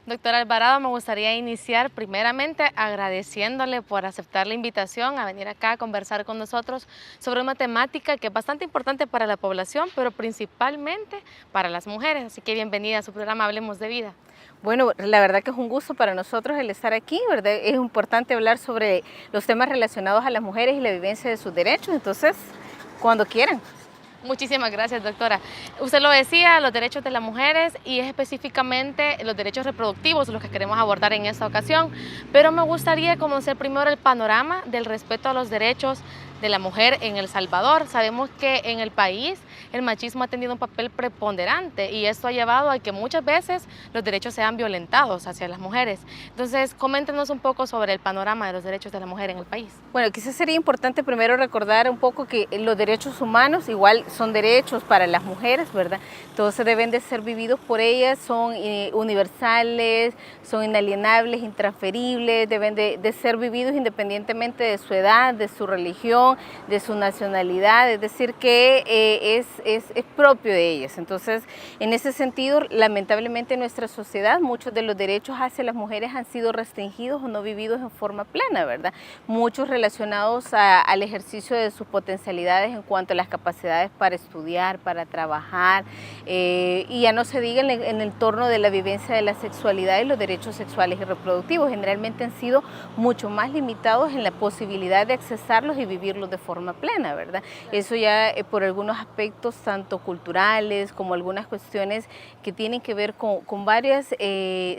Doctora Alvarado, me gustaría iniciar primeramente agradeciéndole por aceptar la invitación a venir acá a conversar con nosotros sobre una temática que es bastante importante para la población, pero principalmente para las mujeres. Así que bienvenida a su programa Hablemos de Vida. Bueno, la verdad que es un gusto para nosotros el estar aquí, ¿verdad? Es importante hablar sobre los temas relacionados a las mujeres y la vivencia de sus derechos, entonces, cuando quieran. Muchísimas gracias, doctora. Usted lo decía, los derechos de las mujeres y es específicamente los derechos reproductivos los que queremos abordar en esta ocasión, pero me gustaría conocer primero el panorama del respeto a los derechos de la mujer en El Salvador. Sabemos que en el país el machismo ha tenido un papel preponderante y esto ha llevado a que muchas veces los derechos sean violentados hacia las mujeres. Entonces, coméntenos un poco sobre el panorama de los derechos de la mujer en el país. Bueno, quizás sería importante primero recordar un poco que los derechos humanos igual son derechos para las mujeres, ¿verdad? Entonces deben de ser vividos por ellas, son universales, son inalienables, intransferibles, deben de ser vividos independientemente de su edad, de su religión, de su nacionalidad, es decir, que es propio de ellas. Entonces, en ese sentido, lamentablemente en nuestra sociedad muchos de los derechos hacia las mujeres han sido restringidos o no vividos en forma plena, ¿verdad? Muchos relacionados al ejercicio de sus potencialidades en cuanto a las capacidades para estudiar, para trabajar, y ya no se diga en el entorno de la vivencia de la sexualidad y los derechos sexuales y reproductivos. Generalmente han sido mucho más limitados en la posibilidad de accesarlos y vivirlos de forma plena, ¿verdad? Eso ya por algunos aspectos tanto culturales como algunas cuestiones que tienen que ver con varias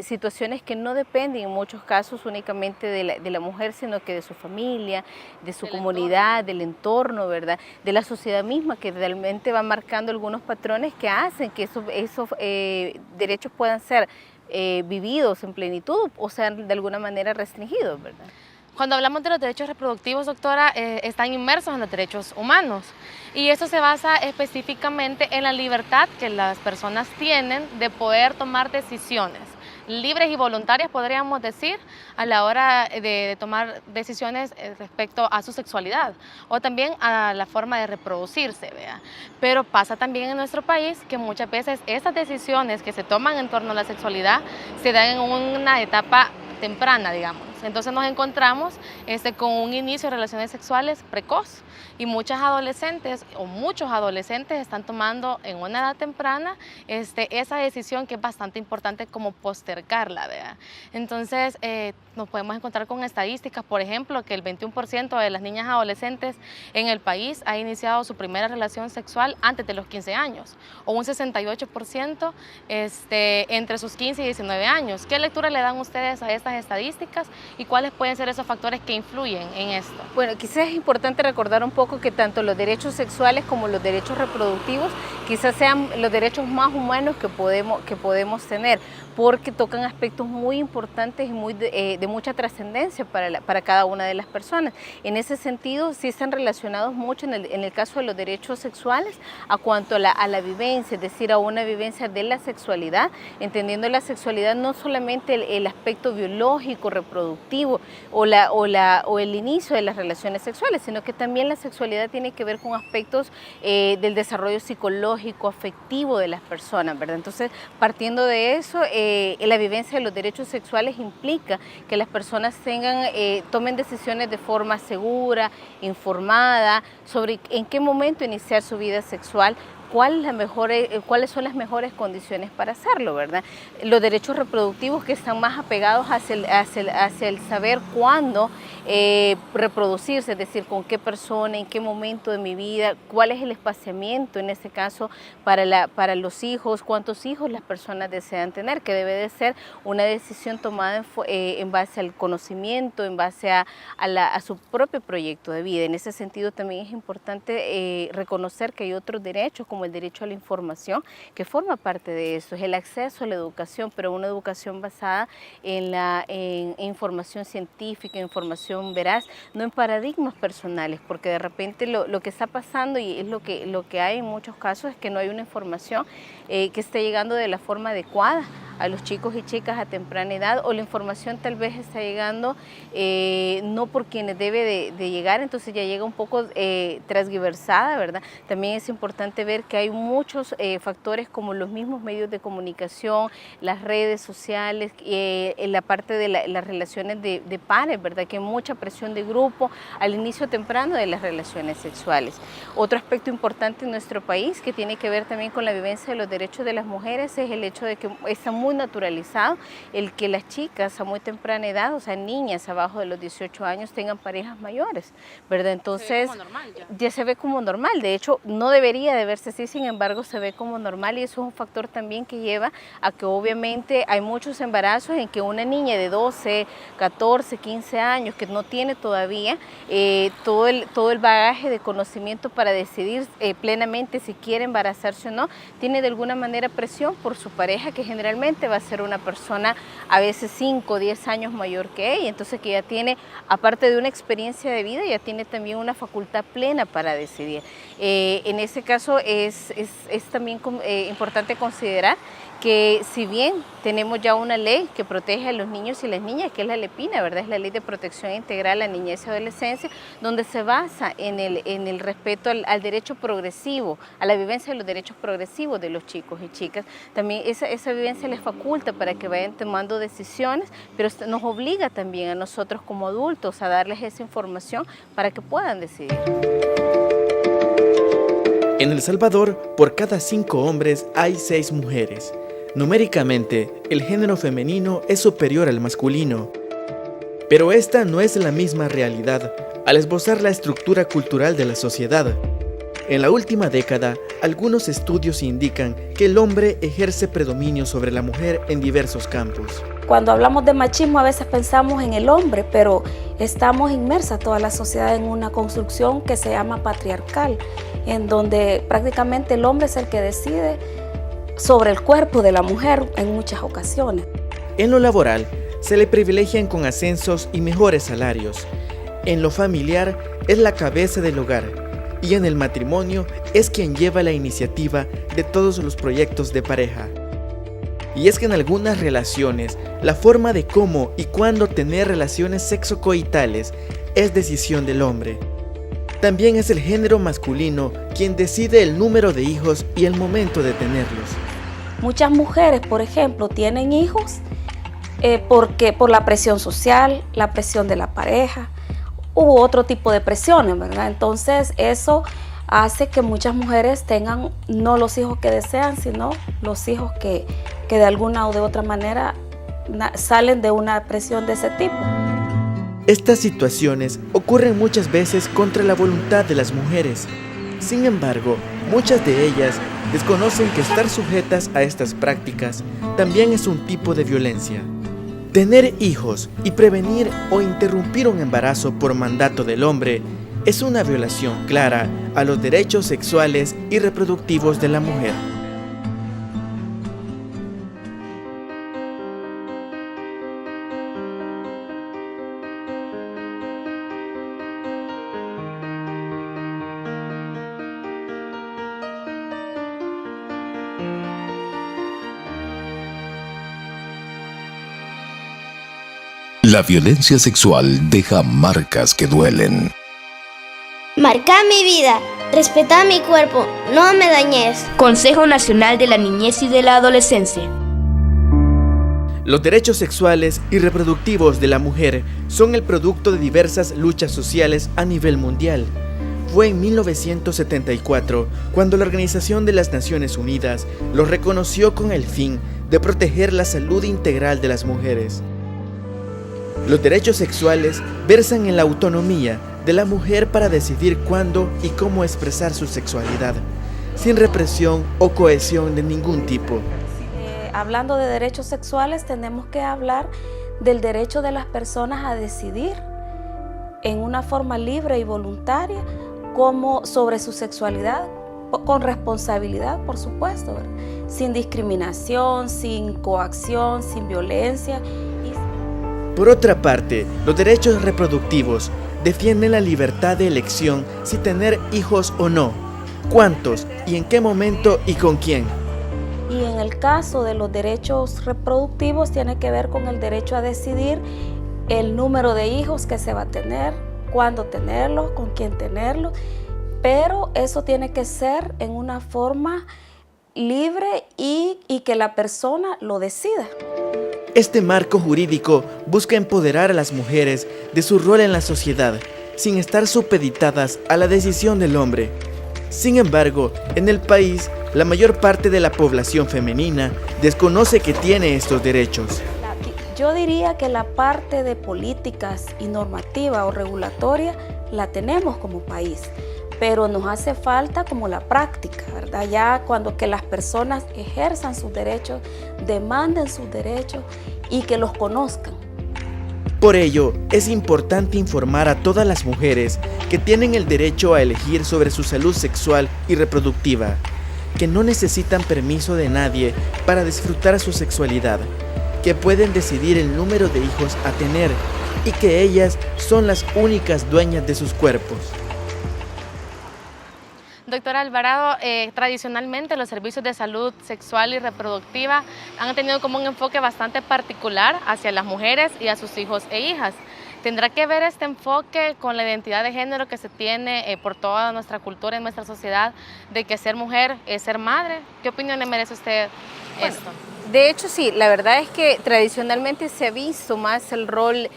situaciones que no dependen en muchos casos únicamente de la mujer, sino que de su familia, de su comunidad, del entorno, ¿verdad? De la sociedad misma, que realmente va marcando algunos patrones que hacen que esos derechos puedan ser vividos en plenitud o sean de alguna manera restringidos, ¿verdad? Cuando hablamos de los derechos reproductivos, doctora, están inmersos en los derechos humanos y eso se basa específicamente en la libertad que las personas tienen de poder tomar decisiones libres y voluntarias, podríamos decir, a la hora de tomar decisiones respecto a su sexualidad o también a la forma de reproducirse, ¿vea? Pero pasa también en nuestro país que muchas veces esas decisiones que se toman en torno a la sexualidad se dan en una etapa temprana, digamos. Entonces nos encontramos con un inicio de relaciones sexuales precoz y muchas adolescentes o muchos adolescentes están tomando en una edad temprana esa decisión que es bastante importante como postergarla, ¿verdad? Entonces nos podemos encontrar con estadísticas, por ejemplo, que el 21% de las niñas adolescentes en el país ha iniciado su primera relación sexual antes de los 15 años o un 68% entre sus 15 y 19 años. ¿Qué lectura le dan ustedes a estas estadísticas y cuáles pueden ser esos factores que influyen en esto? Bueno, quizás es importante recordar un poco que tanto los derechos sexuales como los derechos reproductivos quizás sean los derechos más humanos que podemos tener, porque tocan aspectos muy importantes y de mucha trascendencia para cada una de las personas. En ese sentido, sí están relacionados mucho en el caso de los derechos sexuales a cuanto a la vivencia, es decir, a una vivencia de la sexualidad, entendiendo la sexualidad no solamente el aspecto biológico, reproductivo o el inicio de las relaciones sexuales, sino que también la sexualidad tiene que ver con aspectos del desarrollo psicológico, afectivo de las personas, ¿verdad? Entonces, partiendo de eso, la vivencia de los derechos sexuales implica que las personas tomen decisiones de forma segura, informada, sobre en qué momento iniciar su vida sexual, cuáles son las mejores condiciones para hacerlo, ¿verdad? Los derechos reproductivos que están más apegados hacia el saber cuándo reproducirse, es decir, con qué persona, en qué momento de mi vida, cuál es el espaciamiento en este caso para los hijos, cuántos hijos las personas desean tener, que debe de ser una decisión tomada en base al conocimiento, en base a su propio proyecto de vida. En ese sentido también es importante reconocer que hay otros derechos, como el derecho a la información, que forma parte de eso, es el acceso a la educación, pero una educación basada en información científica, información veraz, no en paradigmas personales, porque de repente lo que está pasando y es lo que hay en muchos casos es que no hay una información que esté llegando de la forma adecuada a los chicos y chicas a temprana edad, o la información tal vez está llegando no por quienes debe de llegar, entonces ya llega un poco transgiversada, ¿verdad? También es importante ver que hay muchos factores como los mismos medios de comunicación, las redes sociales, en la parte de las relaciones de pares, ¿verdad? Que hay mucha presión de grupo al inicio temprano de las relaciones sexuales. Otro aspecto importante en nuestro país que tiene que ver también con la vivencia de los derechos de las mujeres es el hecho de que está muy naturalizado el que las chicas a muy temprana edad, o sea, niñas abajo de los 18 años tengan parejas mayores, ¿verdad? Entonces, ya se ve como normal, de hecho no debería de verse así, sin embargo se ve como normal, y eso es un factor también que lleva a que obviamente hay muchos embarazos en que una niña de 12, 14, 15 años que no tiene todavía todo el bagaje de conocimiento para decidir plenamente si quiere embarazarse o no, tiene de alguna manera presión por su pareja, que generalmente va a ser una persona a veces 5 o 10 años mayor que ella, entonces que ya tiene, aparte de una experiencia de vida, ya tiene también una facultad plena para decidir. En ese caso es también importante considerar que si bien tenemos ya una ley que protege a los niños y las niñas, que es la LEPINA, ¿verdad? Es la Ley de Protección Integral a la Niñez y Adolescencia, donde se basa en el respeto al derecho progresivo, a la vivencia de los derechos progresivos de los chicos y chicas. También esa vivencia les faculta para que vayan tomando decisiones, pero nos obliga también a nosotros como adultos a darles esa información para que puedan decidir. En El Salvador, por cada 5 hombres hay 6 mujeres. Numéricamente, el género femenino es superior al masculino. Pero esta no es la misma realidad al esbozar la estructura cultural de la sociedad. En la última década, algunos estudios indican que el hombre ejerce predominio sobre la mujer en diversos campos. Cuando hablamos de machismo a veces pensamos en el hombre, pero estamos inmersa toda la sociedad en una construcción que se llama patriarcal, en donde prácticamente el hombre es el que decide sobre el cuerpo de la mujer en muchas ocasiones. En lo laboral, se le privilegian con ascensos y mejores salarios. En lo familiar, es la cabeza del hogar. Y en el matrimonio, es quien lleva la iniciativa de todos los proyectos de pareja. Y es que en algunas relaciones, la forma de cómo y cuándo tener relaciones sexocoitales es decisión del hombre. También es el género masculino quien decide el número de hijos y el momento de tenerlos. Muchas mujeres, por ejemplo, tienen hijos por la presión social, la presión de la pareja u otro tipo de presiones, ¿verdad? Entonces eso hace que muchas mujeres tengan no los hijos que desean, sino los hijos que de alguna o de otra manera salen de una presión de ese tipo. Estas situaciones ocurren muchas veces contra la voluntad de las mujeres. Sin embargo, muchas de ellas desconocen que estar sujetas a estas prácticas también es un tipo de violencia. Tener hijos y prevenir o interrumpir un embarazo por mandato del hombre es una violación clara a los derechos sexuales y reproductivos de la mujer. La violencia sexual deja marcas que duelen. Marca mi vida, respeta mi cuerpo, no me dañes. Consejo Nacional de la Niñez y de la Adolescencia. Los derechos sexuales y reproductivos de la mujer son el producto de diversas luchas sociales a nivel mundial. Fue en 1974 cuando la Organización de las Naciones Unidas los reconoció con el fin de proteger la salud integral de las mujeres. Los derechos sexuales versan en la autonomía de la mujer para decidir cuándo y cómo expresar su sexualidad, sin represión o coerción de ningún tipo. Hablando de derechos sexuales, tenemos que hablar del derecho de las personas a decidir en una forma libre y voluntaria sobre su sexualidad, con responsabilidad, por supuesto, ¿verdad? Sin discriminación, sin coacción, sin violencia. Por otra parte, los derechos reproductivos defienden la libertad de elección si tener hijos o no, cuántos y en qué momento y con quién. Y en el caso de los derechos reproductivos tiene que ver con el derecho a decidir el número de hijos que se va a tener, cuándo tenerlos, con quién tenerlos, pero eso tiene que ser en una forma libre y que la persona lo decida. Este marco jurídico busca empoderar a las mujeres de su rol en la sociedad, sin estar supeditadas a la decisión del hombre. Sin embargo, en el país, la mayor parte de la población femenina desconoce que tiene estos derechos. Yo diría que la parte de políticas y normativa o regulatoria la tenemos como país, pero nos hace falta como la práctica, ¿verdad? Ya cuando que las personas ejerzan sus derechos, demanden sus derechos y que los conozcan. Por ello, es importante informar a todas las mujeres que tienen el derecho a elegir sobre su salud sexual y reproductiva, que no necesitan permiso de nadie para disfrutar su sexualidad, que pueden decidir el número de hijos a tener y que ellas son las únicas dueñas de sus cuerpos. Doctora Alvarado, tradicionalmente los servicios de salud sexual y reproductiva han tenido como un enfoque bastante particular hacia las mujeres y a sus hijos e hijas. ¿Tendrá que ver este enfoque con la identidad de género que se tiene por toda nuestra cultura y nuestra sociedad de que ser mujer es ser madre? ¿Qué opinión le merece usted esto? De hecho, sí, la verdad es que tradicionalmente se ha visto más el rol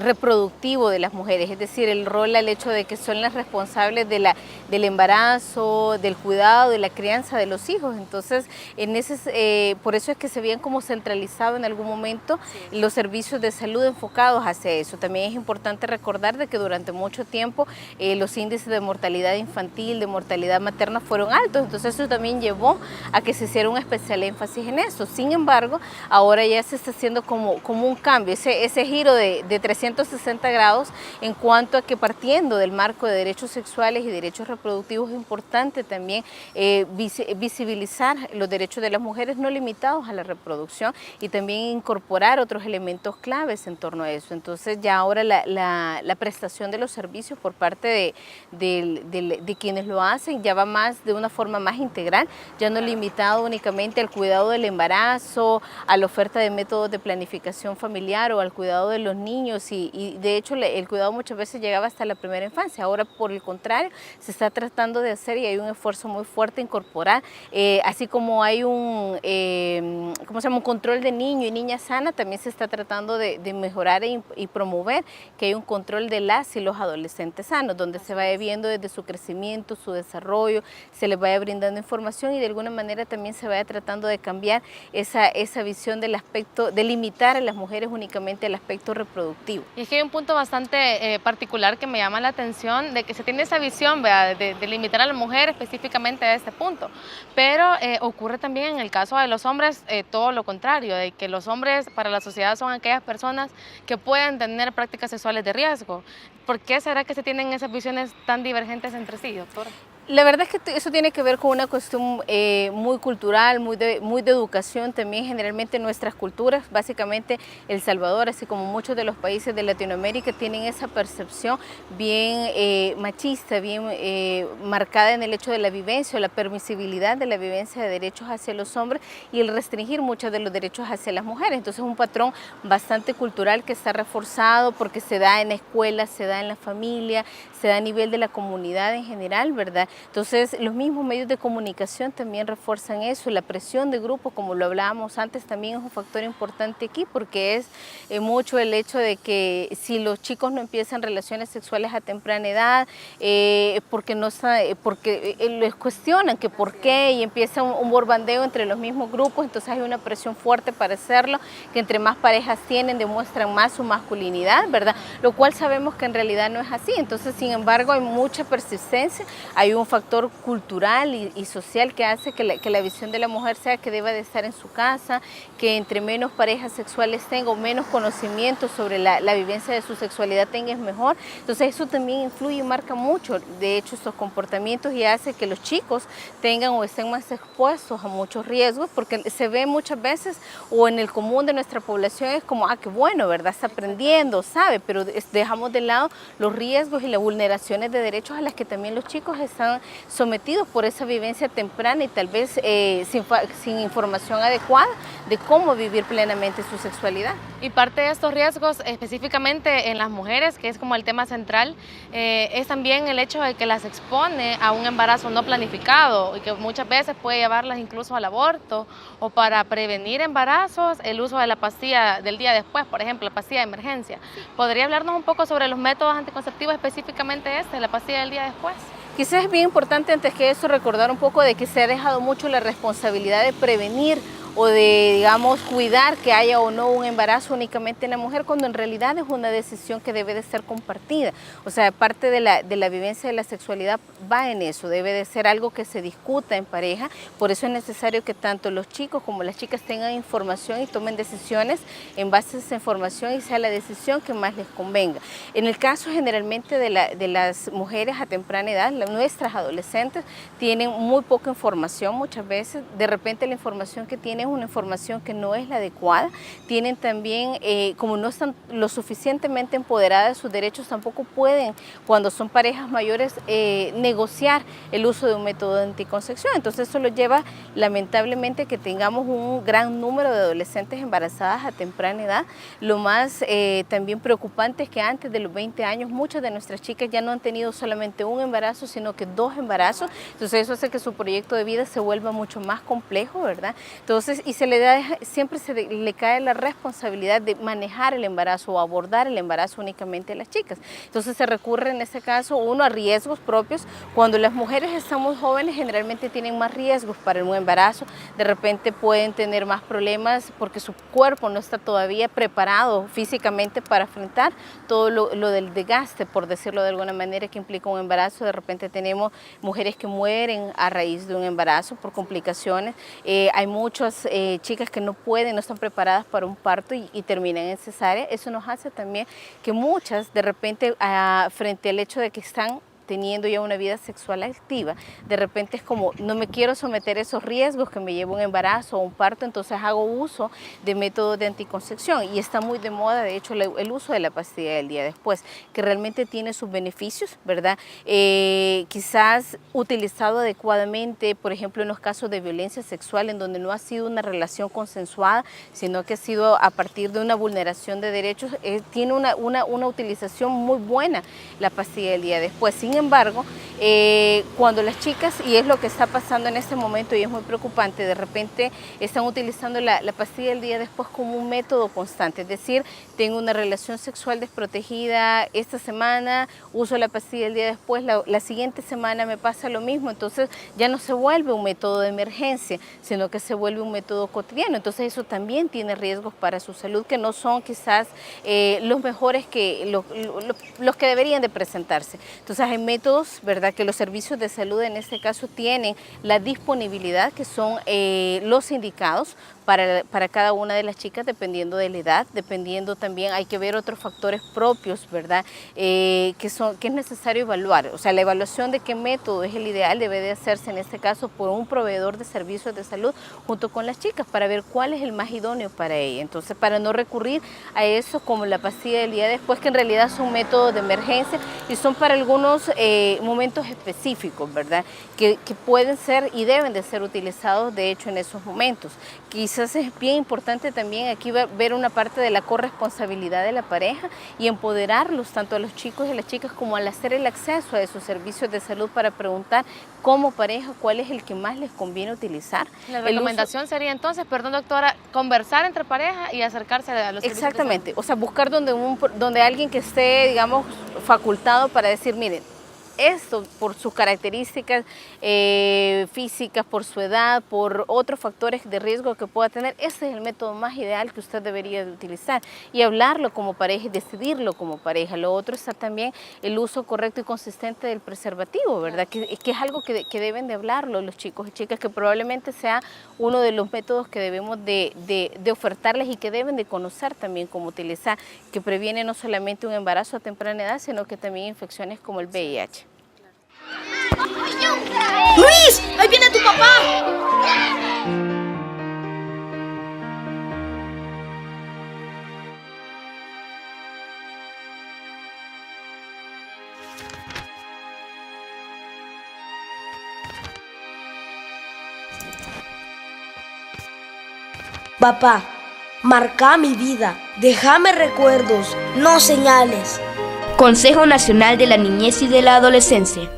reproductivo de las mujeres, es decir, el rol al hecho de que son las responsables del embarazo, del cuidado, de la crianza de los hijos. Entonces, por eso es que se habían como centralizado en algún momento los servicios de salud enfocados hacia eso. También es importante recordar de que durante mucho tiempo los índices de mortalidad infantil, de mortalidad materna fueron altos, entonces eso también llevó a que se hiciera un especial énfasis en eso. Sin embargo, ahora ya se está haciendo como un cambio, ese giro de 360 grados en cuanto a que partiendo del marco de derechos sexuales y derechos reproductivos es importante también visibilizar los derechos de las mujeres no limitados a la reproducción y también incorporar otros elementos claves en torno a eso. Entonces ya ahora la prestación de los servicios por parte de quienes lo hacen ya va más de una forma más integral, ya no limitado únicamente al cuidado del embarazo, a la oferta de métodos de planificación familiar o al cuidado de los niños y de hecho el cuidado muchas veces llegaba hasta la primera infancia. Ahora por el contrario se está tratando de hacer y hay un esfuerzo muy fuerte incorporar, así como hay un control de niño y niña sana, también se está tratando de mejorar y promover que hay un control de las y los adolescentes sanos, donde se vaya viendo desde su crecimiento, su desarrollo, se les vaya brindando información y de alguna manera también se vaya tratando de cambiar esa visión del aspecto, de limitar a las mujeres únicamente al aspecto reproductivo. Y es que hay un punto bastante particular que me llama la atención, de que se tiene esa visión, ¿verdad?, de limitar a la mujer específicamente a este punto, pero ocurre también en el caso de los hombres todo lo contrario, de que los hombres para la sociedad son aquellas personas que pueden tener prácticas sexuales de riesgo. ¿Por qué será que se tienen esas visiones tan divergentes entre sí, doctora? La verdad es que eso tiene que ver con una cuestión muy cultural, muy de educación también. Generalmente nuestras culturas, básicamente El Salvador, así como muchos de los países de Latinoamérica, tienen esa percepción bien machista, bien marcada en el hecho de la vivencia o la permisibilidad de la vivencia de derechos hacia los hombres y el restringir muchos de los derechos hacia las mujeres. Entonces es un patrón bastante cultural que está reforzado porque se da en la escuela, se da en la familia, se da a nivel de la comunidad en general, ¿verdad? Entonces los mismos medios de comunicación también refuerzan eso, la presión de grupo, como lo hablábamos antes, también es un factor importante aquí porque es mucho el hecho de que si los chicos no empiezan relaciones sexuales a temprana edad, porque les cuestionan que por qué y empieza un borbandeo entre los mismos grupos, entonces hay una presión fuerte para hacerlo, que entre más parejas tienen demuestran más su masculinidad, ¿verdad? Lo cual sabemos que en realidad no es así, entonces sin embargo hay mucha persistencia, hay un factor cultural y social que hace que la visión de la mujer sea que deba de estar en su casa, que entre menos parejas sexuales tenga o menos conocimiento sobre la vivencia de su sexualidad tenga es mejor. Entonces eso también influye y marca mucho, de hecho, estos comportamientos y hace que los chicos tengan o estén más expuestos a muchos riesgos porque se ve muchas veces o en el común de nuestra población es como, qué bueno, ¿verdad? Está aprendiendo, sabe, pero dejamos de lado los riesgos y las vulneraciones de derechos a las que también los chicos están están sometidos por esa vivencia temprana y tal vez sin información adecuada de cómo vivir plenamente su sexualidad. Y parte de estos riesgos, específicamente en las mujeres, que es como el tema central, es también el hecho de que las expone a un embarazo no planificado y que muchas veces puede llevarlas incluso al aborto, o para prevenir embarazos, el uso de la pastilla del día después, por ejemplo, la pastilla de emergencia. ¿Podría hablarnos un poco sobre los métodos anticonceptivos, específicamente la pastilla del día después? Quizás es bien importante antes que eso recordar un poco de que se ha dejado mucho la responsabilidad de prevenir o de, digamos, cuidar que haya o no un embarazo únicamente en la mujer, cuando en realidad es una decisión que debe de ser compartida. O sea, parte de la vivencia de la sexualidad va en eso, debe de ser algo que se discuta en pareja. Por eso es necesario que tanto los chicos como las chicas tengan información y tomen decisiones en base a esa información y sea la decisión que más les convenga. En el caso generalmente de las mujeres a temprana edad, nuestras adolescentes tienen muy poca información muchas veces. De repente la información que tienen es una información que no es la adecuada. Tienen también, como no están lo suficientemente empoderadas de sus derechos, tampoco pueden, cuando son parejas mayores, negociar el uso de un método de anticoncepción. Entonces eso lo lleva lamentablemente que tengamos un gran número de adolescentes embarazadas a temprana edad. Lo más también preocupante es que antes de los 20 años muchas de nuestras chicas ya no han tenido solamente un embarazo, sino que 2 embarazos. Entonces eso hace que su proyecto de vida se vuelva mucho más complejo, ¿verdad? Entonces, y siempre le cae la responsabilidad de manejar el embarazo o abordar el embarazo únicamente a las chicas. Entonces se recurre en ese caso, uno, a riesgos propios. Cuando las mujeres están muy jóvenes, generalmente tienen más riesgos para un embarazo. De repente pueden tener más problemas porque su cuerpo no está todavía preparado físicamente para afrontar todo lo del desgaste, por decirlo de alguna manera, que implica un embarazo. De repente tenemos mujeres que mueren a raíz de un embarazo por complicaciones. Hay muchas chicas que no están preparadas para un parto y terminan en cesárea. Eso nos hace también que muchas, de repente, frente al hecho de que están teniendo ya una vida sexual activa, de repente es como, no me quiero someter a esos riesgos que me lleva un embarazo o un parto, entonces hago uso de métodos de anticoncepción. Y está muy de moda, de hecho, el uso de la pastilla del día después, que realmente tiene sus beneficios, ¿verdad? Quizás utilizado adecuadamente, por ejemplo, en los casos de violencia sexual, en donde no ha sido una relación consensuada, sino que ha sido a partir de una vulneración de derechos, tiene una utilización muy buena la pastilla del día después. Sin embargo, cuando las chicas, y es lo que está pasando en este momento y es muy preocupante, de repente están utilizando la pastilla del día después como un método constante, es decir, tengo una relación sexual desprotegida esta semana, uso la pastilla del día después, la siguiente semana me pasa lo mismo, entonces ya no se vuelve un método de emergencia, sino que se vuelve un método cotidiano. Entonces eso también tiene riesgos para su salud que no son quizás los mejores, los que deberían de presentarse. Entonces hay métodos, ¿verdad?, que los servicios de salud en este caso tienen la disponibilidad, que son los indicados para cada una de las chicas, dependiendo de la edad, dependiendo también, hay que ver otros factores propios, ¿verdad?, que es necesario evaluar. O sea, la evaluación de qué método es el ideal debe de hacerse en este caso por un proveedor de servicios de salud junto con las chicas para ver cuál es el más idóneo para ella. Entonces, para no recurrir a eso como la pastilla del día después, que en realidad son métodos de emergencia y son para algunos momentos específicos, ¿verdad?, que pueden ser y deben de ser utilizados de hecho en esos momentos. Quizás es bien importante también aquí ver una parte de la corresponsabilidad de la pareja y empoderarlos tanto a los chicos y a las chicas como al hacer el acceso a esos servicios de salud para preguntar como pareja cuál es el que más les conviene utilizar. La recomendación sería entonces, perdón doctora, conversar entre pareja y acercarse a los servicios. Exactamente, o sea, buscar donde alguien que esté, digamos, facultado para decir, miren, esto por sus características físicas, por su edad, por otros factores de riesgo que pueda tener, ese es el método más ideal que usted debería de utilizar y hablarlo como pareja y decidirlo como pareja. Lo otro está también el uso correcto y consistente del preservativo, ¿verdad? Que es algo que deben de hablarlo los chicos y chicas, que probablemente sea uno de los métodos que debemos de ofertarles y que deben de conocer también cómo utilizar, que previene no solamente un embarazo a temprana edad, sino que también infecciones como el VIH. ¡Luis! ¡Ahí viene tu papá! Papá, marca mi vida, déjame recuerdos, no señales. Consejo Nacional de la Niñez y de la Adolescencia.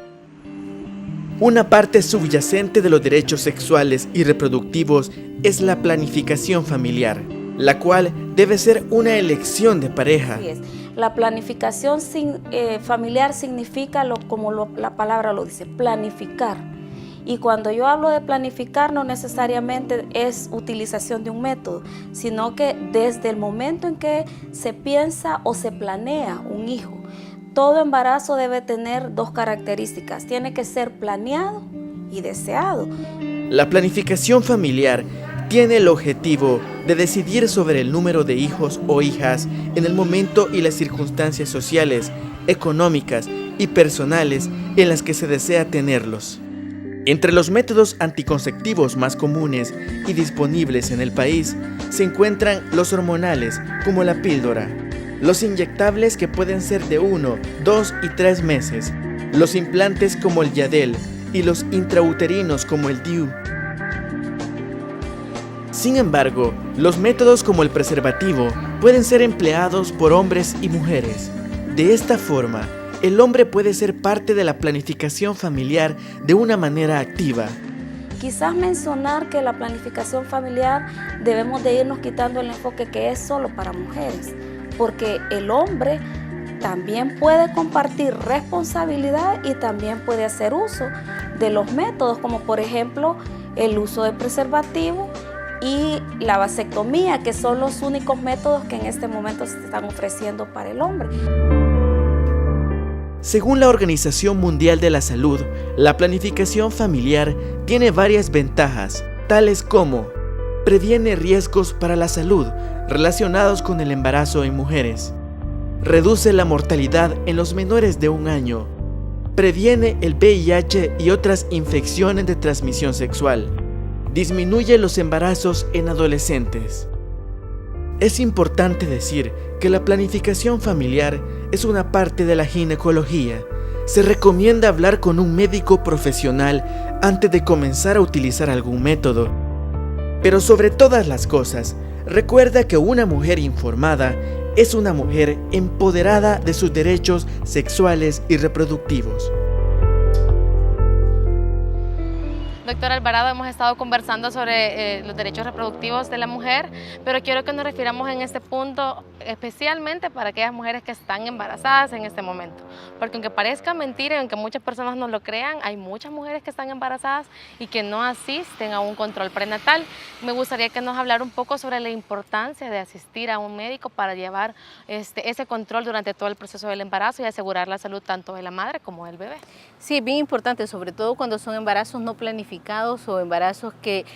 Una parte subyacente de los derechos sexuales y reproductivos es la planificación familiar, la cual debe ser una elección de pareja. Así es. La planificación familiar significa, la palabra lo dice, planificar. Y cuando yo hablo de planificar, no necesariamente es utilización de un método, sino que desde el momento en que se piensa o se planea un hijo, todo embarazo debe tener dos características. Tiene que ser planeado y deseado. La planificación familiar tiene el objetivo de decidir sobre el número de hijos o hijas en el momento y las circunstancias sociales, económicas y personales en las que se desea tenerlos. Entre los métodos anticonceptivos más comunes y disponibles en el país se encuentran los hormonales, como la píldora, los inyectables que pueden ser de 1, 2 y 3 meses, los implantes como el Yadel y los intrauterinos como el DIU. Sin embargo, los métodos como el preservativo pueden ser empleados por hombres y mujeres. De esta forma, el hombre puede ser parte de la planificación familiar de una manera activa. Quizás mencionar que la planificación familiar debemos de irnos quitando el enfoque que es solo para mujeres, porque el hombre también puede compartir responsabilidad y también puede hacer uso de los métodos, como por ejemplo el uso de preservativo y la vasectomía, que son los únicos métodos que en este momento se están ofreciendo para el hombre. Según la Organización Mundial de la Salud, la planificación familiar tiene varias ventajas, tales como previene riesgos para la salud relacionados con el embarazo en mujeres, reduce la mortalidad en los menores de 1 año, previene el VIH y otras infecciones de transmisión sexual, disminuye los embarazos en adolescentes. Es importante decir que la planificación familiar es una parte de la ginecología. Se recomienda hablar con un médico profesional antes de comenzar a utilizar algún método. Pero sobre todas las cosas, recuerda que una mujer informada es una mujer empoderada de sus derechos sexuales y reproductivos. Doctora Alvarado, hemos estado conversando sobre los derechos reproductivos de la mujer, pero quiero que nos refiramos en este punto especialmente para aquellas mujeres que están embarazadas en este momento. Porque aunque parezca mentira y aunque muchas personas no lo crean, hay muchas mujeres que están embarazadas y que no asisten a un control prenatal. Me gustaría que nos hablara un poco sobre la importancia de asistir a un médico para llevar ese control durante todo el proceso del embarazo y asegurar la salud tanto de la madre como del bebé. Sí, bien importante, sobre todo cuando son embarazos no planificados o embarazos que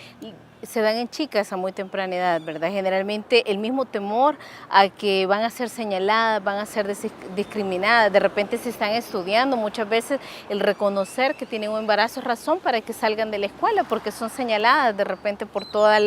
se dan en chicas a muy temprana edad, ¿verdad? Generalmente el mismo temor a que van a ser señaladas, van a ser discriminadas, de repente se están estudiando, muchas veces el reconocer que tienen un embarazo es razón para que salgan de la escuela, porque son señaladas de repente por todas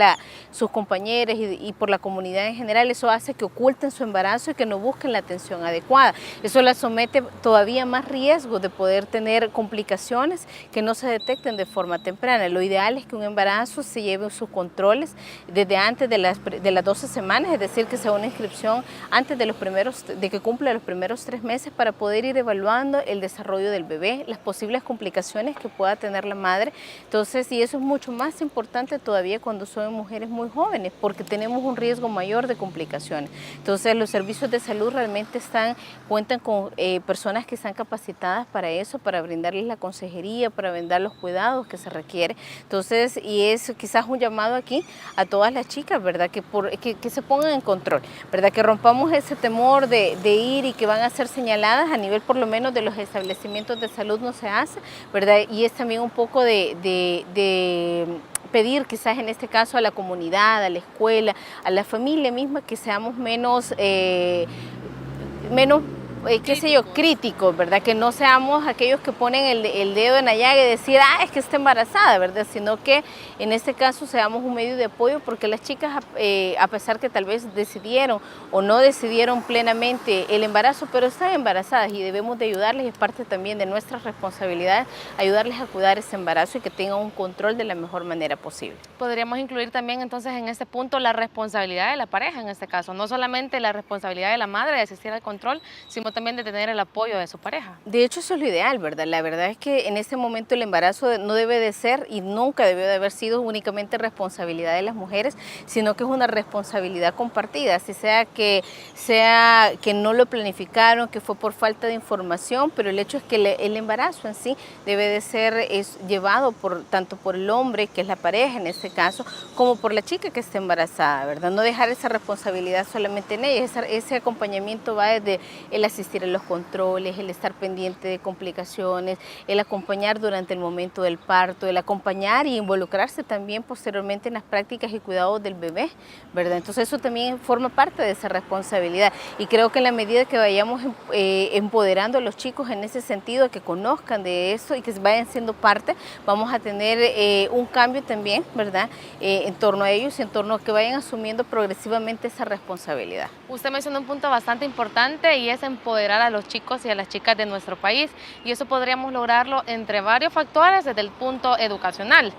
sus compañeras y por la comunidad en general. Eso hace que oculten su embarazo y que no busquen la atención adecuada. Eso las somete todavía más riesgo de poder tener complicaciones que no se detecten de forma temprana. Lo ideal es que un embarazo se lleve sus controles desde antes de las 12 semanas, es decir, que sea una inscripción antes de que cumpla los primeros 3 meses para poder ir evaluando el desarrollo del bebé, las posibles complicaciones que pueda tener la madre. Entonces, y eso es mucho más importante todavía cuando son mujeres muy jóvenes, porque tenemos un riesgo mayor de complicaciones. Entonces, los servicios de salud realmente cuentan con personas que están capacitadas para eso, para brindarles la consejería, para brindar los cuidados que se requieren. Entonces, y es quizás un llamado aquí a todas las chicas, ¿verdad? Que se pongan en control, ¿verdad? Que rompamos ese temor de ir y que van a ser señaladas a nivel por lo menos de los establecimientos de salud no se hace, ¿verdad? Y es también un poco de pedir quizás en este caso a la comunidad, a la escuela, a la familia misma que seamos menos qué sé yo, críticos, ¿verdad? Que no seamos aquellos que ponen el dedo en la llaga y decir, es que está embarazada, ¿verdad? Sino que en este caso seamos un medio de apoyo, porque las chicas, a pesar que tal vez decidieron o no decidieron plenamente el embarazo, pero están embarazadas y debemos de ayudarles, es parte también de nuestra responsabilidad, ayudarles a cuidar ese embarazo y que tengan un control de la mejor manera posible. Podríamos incluir también entonces en este punto la responsabilidad de la pareja en este caso, no solamente la responsabilidad de la madre de asistir al control, sino también de tener el apoyo de su pareja. De hecho, eso es lo ideal, ¿verdad? La verdad es que en este momento el embarazo no debe de ser y nunca debió de haber sido únicamente responsabilidad de las mujeres, sino que es una responsabilidad compartida, así sea que no lo planificaron, que fue por falta de información, pero el hecho es que el embarazo en sí debe de ser llevado tanto por el hombre, que es la pareja en este caso, como por la chica que está embarazada, ¿verdad? No dejar esa responsabilidad solamente en ella, ese acompañamiento va desde el asistir a los controles, el estar pendiente de complicaciones, el acompañar durante el momento del parto, el acompañar y involucrarse también posteriormente en las prácticas y cuidados del bebé, ¿verdad? Entonces eso también forma parte de esa responsabilidad y creo que en la medida que vayamos empoderando a los chicos en ese sentido, que conozcan de eso y que vayan siendo parte, vamos a tener un cambio también, ¿verdad? En torno a ellos, en torno a que vayan asumiendo progresivamente esa responsabilidad. Usted mencionó un punto bastante importante y es empoderar a los chicos y a las chicas de nuestro país, y eso podríamos lograrlo entre varios factores desde el punto educacional.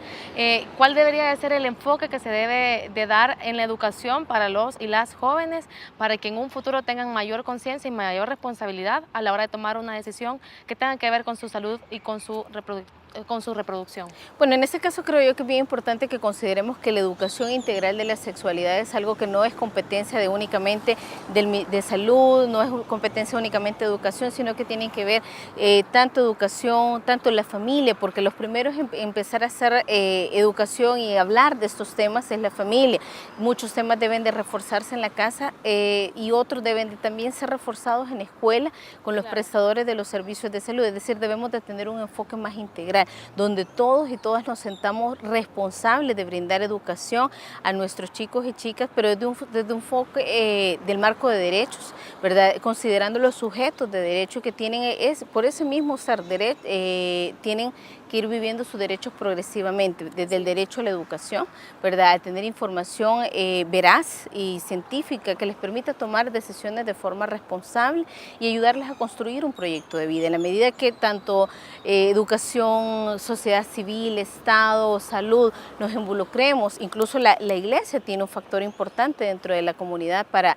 ¿Cuál debería de ser el enfoque que se debe de dar en la educación para los y las jóvenes para que en un futuro tengan mayor conciencia y mayor responsabilidad a la hora de tomar una decisión que tenga que ver con su salud y con su reproducción? Bueno, en este caso creo yo que es bien importante que consideremos que la educación integral de la sexualidad es algo que no es competencia de únicamente de salud, no es competencia únicamente de educación, sino que tienen que ver tanto educación, tanto la familia, porque los primeros en empezar a hacer educación y hablar de estos temas es la familia. Muchos temas deben de reforzarse en la casa y otros deben de también ser reforzados en la escuela con los prestadores de los servicios de salud, es decir, debemos de tener un enfoque más integral, donde todos y todas nos sentamos responsables de brindar educación a nuestros chicos y chicas, pero desde un enfoque del marco de derechos, ¿verdad? Considerando los sujetos de derecho que tienen, por ese mismo ser tienen que ir viviendo sus derechos progresivamente, desde el derecho a la educación, ¿verdad? A tener información veraz y científica que les permita tomar decisiones de forma responsable y ayudarles a construir un proyecto de vida. En la medida que tanto educación, sociedad civil, Estado, salud, nos involucremos, incluso la Iglesia tiene un factor importante dentro de la comunidad para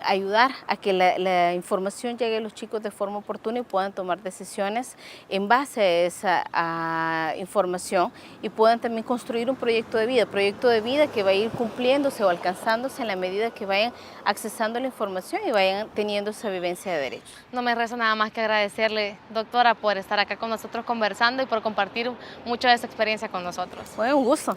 ayudar a que la información llegue a los chicos de forma oportuna y puedan tomar decisiones en base a esa información y puedan también construir un proyecto de vida que va a ir cumpliéndose o alcanzándose en la medida que vayan accesando la información y vayan teniendo esa vivencia de derechos. No me resta nada más que agradecerle, doctora, por estar acá con nosotros conversando y por compartir mucho de esa experiencia con nosotros. Fue un gusto.